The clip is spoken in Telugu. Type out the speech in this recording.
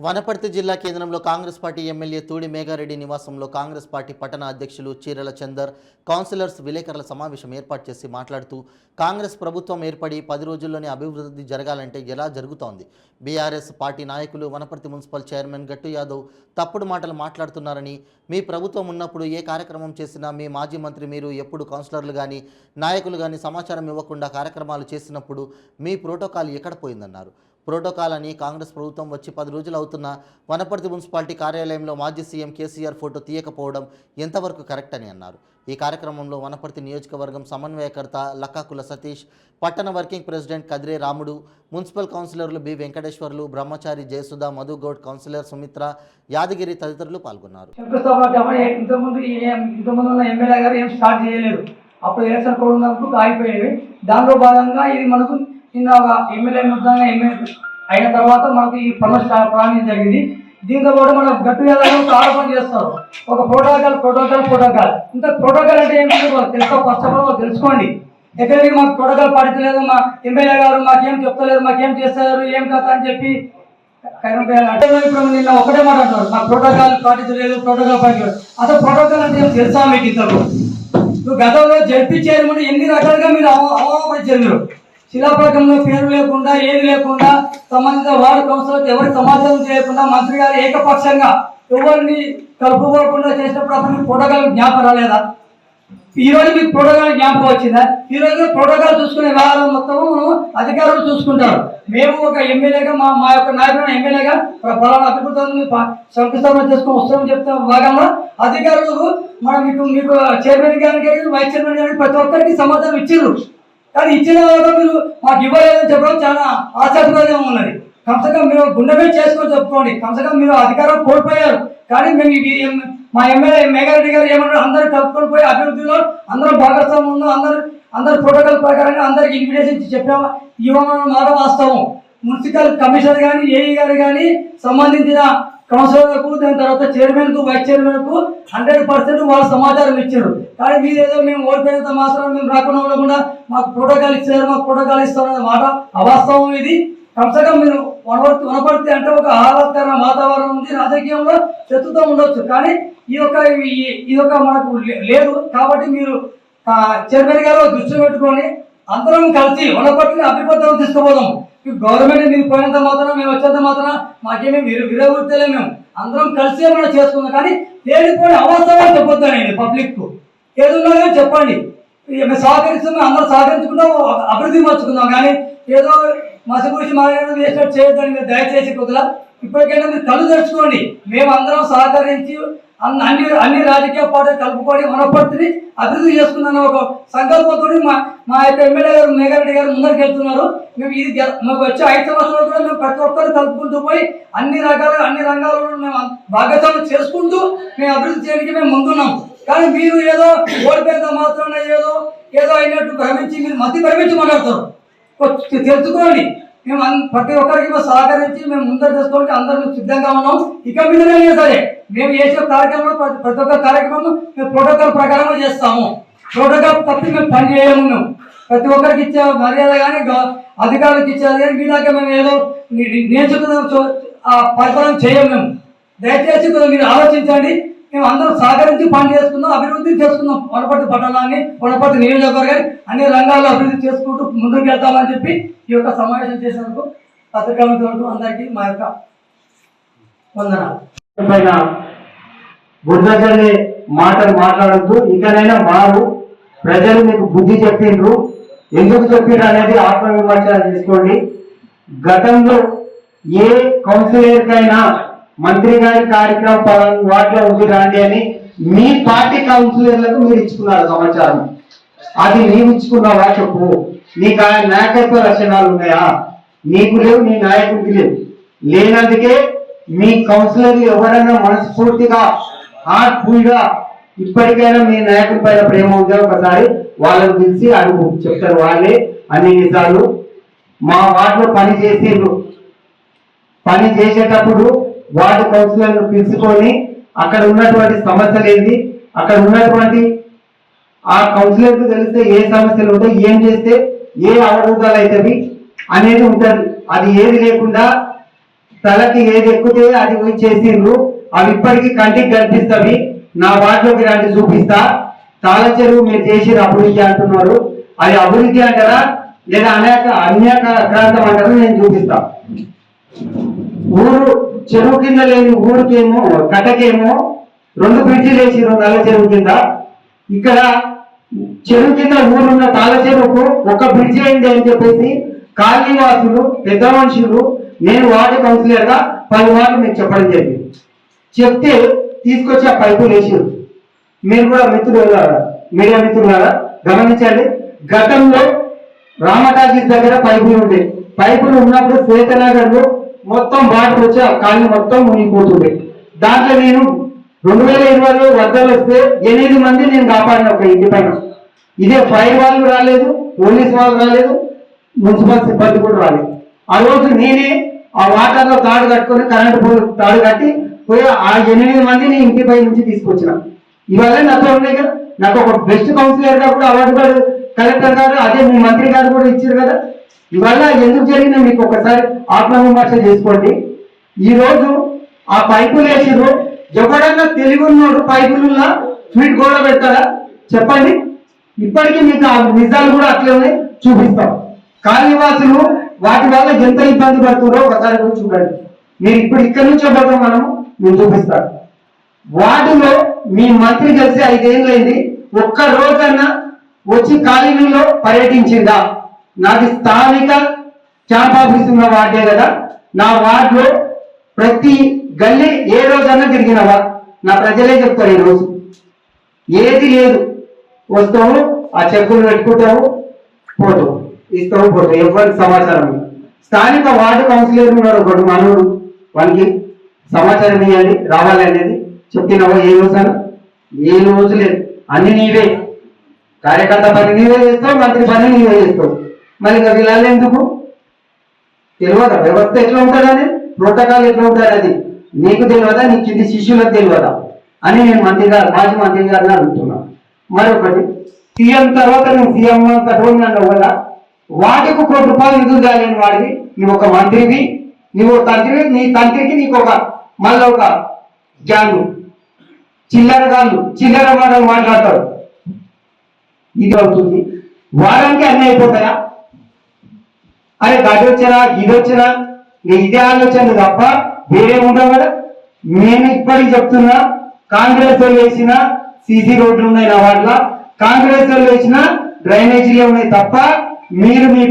వనపర్తి జిల్లా కేంద్రంలో కాంగ్రెస్ పార్టీ ఎమ్మెల్యే తూడి మేఘారెడ్డి నివాసంలో కాంగ్రెస్ పార్టీ పట్టణ అధ్యక్షులు చీరల చందర్ కౌన్సిలర్స్ విలేకరుల సమావేశం ఏర్పాటు చేసి మాట్లాడుతూ కాంగ్రెస్ ప్రభుత్వం ఏర్పడి 10 రోజుల్లోనే అభివృద్ధి జరగాలంటే ఎలా జరుగుతోంది? బీఆర్ఎస్ పార్టీ నాయకులు వనపర్తి మున్సిపల్ చైర్మన్ గట్టు యాదవ్ తప్పుడు మాటలు మాట్లాడుతున్నారని, మీ ప్రభుత్వం ఉన్నప్పుడు ఏ కార్యక్రమం చేసినా మీ మాజీ మంత్రి మీరు ఎప్పుడు కౌన్సిలర్లు కానీ నాయకులు కానీ సమాచారం ఇవ్వకుండా కార్యక్రమాలు చేసినప్పుడు మీ ప్రోటోకాల్ ఎక్కడ పోయిందన్నారు. ప్రోటోకాల్ అని కాంగ్రెస్ ప్రభుత్వం వచ్చి 10 రోజులు అవుతున్నా వనపర్తి మున్సిపాలిటీ కార్యాలయంలో మాజీ సీఎం కేసీఆర్ ఫోటో తీయకపోవడం ఎంతవరకు కరెక్ట్ అని అన్నారు. ఈ కార్యక్రమంలో వనపర్తి నియోజకవర్గం సమన్వయకర్త లక్కాకుల సతీష్, పట్టణ వర్కింగ్ ప్రెసిడెంట్ కదిరే రాముడు, మున్సిపల్ కౌన్సిలర్లు బి వెంకటేశ్వర్లు, బ్రహ్మచారి జయసుధ, మధుగౌడ్, కౌన్సిలర్ సుమిత్ర, యాదగిరి తదితరులు పాల్గొన్నారు. అప్పుడు ఎలక్షన్ కోడ్ ఉన్నప్పుడు ఆగిపోయేవి. దానిలో భాగంగా ఇది మనకు నిన్న ఎమ్మెల్యే అయిన తర్వాత మనకు ఈ పనులు ప్రారంభం జరిగింది. దీంతో కూడా మనం గట్టు ఒక ఆరోపణ చేస్తారు. ఒక ప్రోటోకాల్ ఇంత ప్రోటోకాల్ అంటే ఏంటంటే తెలుసుకో, ఫస్ట్ ఆఫ్ ఆల్ తెలుసుకోండి. ఎక్కడికి మాకు ప్రోటోకాల్ పాటించలేదు, మా ఎమ్మెల్యే గారు మాకేం చెప్తలేదు, మాకేం చేస్తారు, ఏం కదా అని చెప్పి ఇప్పుడు నిన్న ఒకటే మాట్లాడుతున్నారు, మాకు ప్రోటోకాల్ పాటించలేదు, ప్రోటోకాల్ పాటించలేదు. అసలు ప్రోటోకాల్ అంటే ఏం తెలుసా మీకు? ఇంతకు గతంలో జడ్పీ చైర్మన్ ఎన్ని రకాలుగా మీరు అవమానపరిచారు. మీరు శిలాపలకంలో పేరు లేకుండా, ఏది లేకుండా, సంబంధిత వార్డు కౌన్సిలర్ ఎవరికి సమాచారం చేయకుండా మంత్రి గారు ఏకపక్షంగా ఎవరిని కలుపుకోకుండా చేసినప్పుడు అప్పుడు మీకు ప్రోటోకాల్ జ్ఞాపకం రాలేదా? ఈరోజు మీకు ప్రోటోకాల్ జ్ఞాపకం వచ్చిందా? ఈరోజు ప్రోటోకాల్ చూసుకునే వ్యవహారం మొత్తము మనం అధికారులు చూసుకుంటారు. మేము ఒక ఎమ్మెల్యేగా మా యొక్క నాయకుడు ఎమ్మెల్యేగా పలానా అభివృద్ధి శంకుస్థాపన చేసుకుని వస్తామని చెప్తున్న భాగంలో అధికారులు మనం మీకు చైర్మన్ గారికి, వైస్ చైర్మన్ గారికి ప్రతి ఒక్కరికి సమాచారం ఇచ్చారు. కానీ ఇచ్చిన వాళ్ళు మీరు మాకు ఇవ్వలేదని చెప్పడం చాలా ఆసక్తికరంగా ఉన్నది. కమ్సకం మీరు గుండెపై చేసుకొని చెప్పుకోండి. కమ్సకం మీరు అధికారం కోల్పోయారు. కానీ మేము మా ఎమ్మెల్యే మేఘారెడ్డి గారు ఏమన్నారు, అందరూ కలుపుకొని పోయి అభివృద్ధిలో అందరూ భాగస్వామ్యం ఉన్నాం, అందరూ ప్రోటోకాల్ ప్రకారంగా అందరికి ఇన్విటేషన్ చెప్పాము, ఇవ్వమన్న మాట వాస్తవం. మున్సిపల్ కమిషనర్ కానీ, ఏఈ గారు కానీ, సంబంధించిన కౌన్సిలర్లకు, దాని తర్వాత చైర్మన్కు, వైస్ చైర్మన్కు 100% వాళ్ళు సమాచారం ఇచ్చారు. కానీ మీరేదో మేము ఓడిపోయినంత మాత్రం మేము రాకుండా ఉండకుండా మాకు ప్రోటోకాల్ ఇచ్చారు, మాకు ప్రోటోకాల్ ఇస్తారనే మాట అవాస్తవం. ఇది కమ్సకం మీరు వనపర్తి అంటే ఒక ఆహ్లాదకరమైన వాతావరణం ఉంది, రాజకీయంలో శత్రుత్వం ఉండొచ్చు, కానీ ఈ యొక్క మనకు లేదు. కాబట్టి మీరు చైర్మన్ గారు దృష్టి పెట్టుకొని అందరం కలిసి వనపర్తిని అభివృద్ధిలో తీసుకుపోదాం. గవర్నమెంట్ మీరు పోయినంత మాత్రం, మేము వచ్చేంత మాత్రం మాకేమీ విరవృత్తలే. మేము అందరం కలిసి ఏమైనా చేసుకుందాం, కానీ తేలిపోయిన అవసరం చెప్పొద్దానండి. పబ్లిక్ ఏదున్నా కానీ చెప్పండి, మేము సహకరిస్తున్నాం, అందరూ సహకరించుకుంటాం, అభివృద్ధి మర్చుకుందాం. కానీ ఏదో మసిపూసి మాట్లాడడం వేసినట్టు చేయొద్దని మీరు దయచేసి కొద్దిగా ఇప్పటికైనా మీరు కళ్ళు తెరుచుకోండి. మేము అందరం సహకరించి అన్ని రాజకీయ పార్టీలు కలుపుకొని వనపర్తిని అభివృద్ధి చేసుకుందన్న ఒక సంకల్పంతో మా యొక్క ఎమ్మెల్యే గారు మేఘారెడ్డి గారు ముందరికి వెళ్తున్నారు. మేము ఇది మాకు వచ్చే 5 సంవత్సరాలు కూడా మేము ప్రతి ఒక్కరు కలుపుకుంటూ పోయి అన్ని రంగాల్లో మేము భాగస్వామ్యం చేసుకుంటూ మేము అభివృద్ధి చేయడానికి మేము ముందున్నాం. కానీ మీరు ఏదో ఓడిపోయినంత మాత్రం ఏదో అయినట్టు భ్రమించి మీరు మతి భ్రమించి మాట్లాడతారు. తెలుసుకోండి, మేము ప్రతి ఒక్కరికి సహకరించి మేము ముందర చేసుకోవడానికి అందరూ సిద్ధంగా ఉన్నాం. ఇక మీదనే సరే మేము చేసే కార్యక్రమంలో ప్రతి ఒక్క కార్యక్రమం మేము ప్రోటోకాల్ ప్రకారంగా చేస్తాము. ప్రోటోకాల్ తప్పి మేము పని చేయము. మేము ప్రతి ఒక్కరికి ఇచ్చే మర్యాద కానీ, అధికారులకు ఇచ్చేది కానీ మీలాగా మేము ఏదో నేర్చుకున్న పరిపాలన చేయము. మేము దయచేసి మీరు ఆలోచించండి. మేము అందరం సహకరించి పని చేసుకుందాం, అభివృద్ధి చేసుకుందాం. వనపర్తి పట్టణాన్ని, వనపర్తి నియోజకవర్గాన్ని అన్ని రంగాల్లో అభివృద్ధి చేసుకుంటూ ముందుకు వెళ్తామని చెప్పి ఈ యొక్క సమావేశం చేసినందుకు పత్రికా మిత్రులకు అందరికీ మా యొక్క వందనాలు. బుద్ధజల్లి మాటలు మాట్లాడద్దు. ఇకనైనా మారు, ప్రజలు మీకు బుద్ధి చెప్పిండ్రు, ఎందుకు చెప్పిండ్రు అనేది ఆత్మవిమర్శన చేసుకోండి. గతంలో ఏ కౌన్సిలర్కైనా మంత్రి గారి కార్యక్రమం వాటిలో ఉంది రాండి అని మీ పార్టీ కౌన్సిలర్లకు మీరు ఇచ్చుకున్నారు సమాచారం. అది నీవు ఇచ్చుకున్నావా చెప్పు. నీకు ఆయన నాయకత్వ లక్షణాలు ఉన్నాయా? నీకు లేవు, నీ నాయకుడికి లేవు. లేనందుకే మీ కౌన్సిలర్లు ఎవరైనా మనస్ఫూర్తిగా హార్ట్ఫుల్గా ఇప్పటికైనా మీ నాయకుడి పైన ప్రేమ ఉందా ఒకసారి వాళ్ళని పిలిచి అడుగు, చెప్తారు వాళ్ళే అన్ని నిజాలు. మా వార్డులో పని చేసేటప్పుడు వార్డు కౌన్సిలర్ను పిలుచుకొని అక్కడ ఉన్నటువంటి సమస్యలు ఏంటి, అక్కడ ఉన్నటువంటి ఆ కౌన్సిలర్కు తెలిస్తే ఏ సమస్యలు ఉంటాయి, ఏం చేస్తే ఏ అవరోధాలు అవుతాయి అనేది ఉంటుంది. అది ఏది లేకుండా తలకి ఏది ఎక్కితే అది పోయి చేసిండ్రు. అవి ఇప్పటికీ కంటికి కనిపిస్తవి. నా వాటిలోకి రండి చూపిస్తా. తాళ చెరువు మీరు చేసిన అభివృద్ధి అంటున్నారు, అది అభివృద్ధి అంటారా లేదా అన్యాక ప్రాంతం అంటారా? నేను చూపిస్తా. ఊరు చెరువు కింద లేని ఊరికేమో కట్టకేమో 2 బ్రిడ్జిలు వేసిరు నల్ల చెరువు కింద. ఇక్కడ చెరువు కింద ఊరున్న తాళ చెరువుకు 1 బ్రిడ్జి అయింది అని చెప్పేసి కాలనీవాసులు, పెద్ద మనుషులు, నేను వార్డు కౌన్సిలర్ గా 10 మార్లు మీకు చెప్పడం జరిగింది. చెప్తే తీసుకొచ్చి ఆ పైపులు వేసారు. మీరు కూడా మీడియా మిత్రులారా గమనించండి. గతంలో రామటాకీస్ దగ్గర పైపులు ఉండే, పైపులు ఉన్నప్పుడు శ్వేతనగర్ లో మొత్తం వాటర్ వచ్చి ఆ కాలనీ మొత్తం మునిగిపోతుండే. దాంట్లో నేను 2020లో వరదలు వస్తే 8 మంది నేను కాపాడిన ఒక ఇంటి పైన. ఇదే ఫైర్ వాళ్ళు రాలేదు, పోలీస్ వాళ్ళు రాలేదు, మున్సిపల్ సిబ్బంది కూడా రాలేదు. ఆ రోజు నేనే ఆ వాటర్ లో తాడు కట్టుకొని కరెంటు తాడు కట్టి పోయి ఆ 8 మందిని ఇంటి పై నుంచి తీసుకొచ్చిన. ఇవాళ నాతో ఉన్నాయి కదా, నాకు ఒక బెస్ట్ కౌన్సిలర్ గా కూడా అవార్డు కూడా కలెక్టర్ గారు, అదే మీ మంత్రి గారు కూడా ఇచ్చారు కదా. ఇవాళ ఎందుకు జరిగినా మీకు ఒకసారి ఆత్మవిమర్శ చేసుకోండి. ఈ రోజు ఆ పైపులు వేసిరు. ఎవడన్నా తెలివి ఉన్నాడు పైపులున్నా స్వీట్ గోడ పెడతారా చెప్పండి? ఇప్పటికీ మీకు ఆ నిజాలు కూడా అట్లే ఉన్నాయి, చూపిస్తాం. కాలనీవాసులు వాటి వల్ల ఎంత ఇబ్బంది పడుతున్నారో ఒకసారి కూడా చూడండి. మీరు ఇప్పుడు ఇక్కడి నుంచే పోతాం నేను చూపిస్తాను. వాటిలో మీ మంత్రి కలిసి 5 ఏళ్ళైంది, ఒక్క రోజన్నా వచ్చి కాలనీలో పర్యటించిందా? నాది స్థానిక క్యాంప్ ఆఫీస్ ఉన్న వార్డే కదా. నా వార్డులో ప్రతి గల్లీ ఏ రోజన్నా తిరిగినవా? నా ప్రజలే చెప్తారు. ఈ రోజు ఏది లేదు, వస్తావు ఆ చెక్కులు పెట్టుకుంటావు, పోతావు, ఇస్తావు, పోతావు, ఎవరికి సమాచారం. స్థానిక వార్డు కౌన్సిలర్ ఉన్నారు ఒకడు మనోడు, వానికి సమాచారం ఇవ్వండి రావాలి అనేది చెప్తున్నావా? ఏ రోజన్నా? ఏ రోజు లేదు. అన్ని నీవే, కార్యకర్త పని నీవే చేస్తావు, మంత్రి పని నీవే చేస్తావు. మరి ఇంకా వీళ్ళు ఎందుకు తెలియదా? వ్యవస్థ ఎట్లా ఉంటుందని, ప్రోటోకాల్ ఎట్లా ఉంటుంది నీకు తెలియదా? నీ కింది శిష్యులకు తెలియదా అని నేను మాజీ మంత్రి గారిని అడుగుతున్నాను. మరొకటి, సీఎం తర్వాత నేను సీఎం కట్టుకున్నాను కదా, వాటికి ₹1 నిధులు కాలేని వాడివి నువ్వు, ఒక మంత్రివి, నువ్వు తండ్రివి, నీ తండ్రికి నీకు మళ్ళీ ఒక గ్యాంగు చిల్లర మాటలు మాట్లాడతారు. ఇది అవుతుంది. వారానికి అన్నీ అయిపోతాయా? అరే గడి వచ్చినా ఇది వచ్చినా ఇదే ఆలోచన తప్ప వేరే ఉండవు కదా. నేను ఇప్పటికి చెప్తున్నా, కాంగ్రెస్ వాళ్ళు వేసిన సీసీ రోడ్లు ఉన్నాయి నా వాటిలో, కాంగ్రెస్ వాళ్ళు వేసిన డ్రైనేజీలే ఉన్నాయి తప్ప మీరు మీ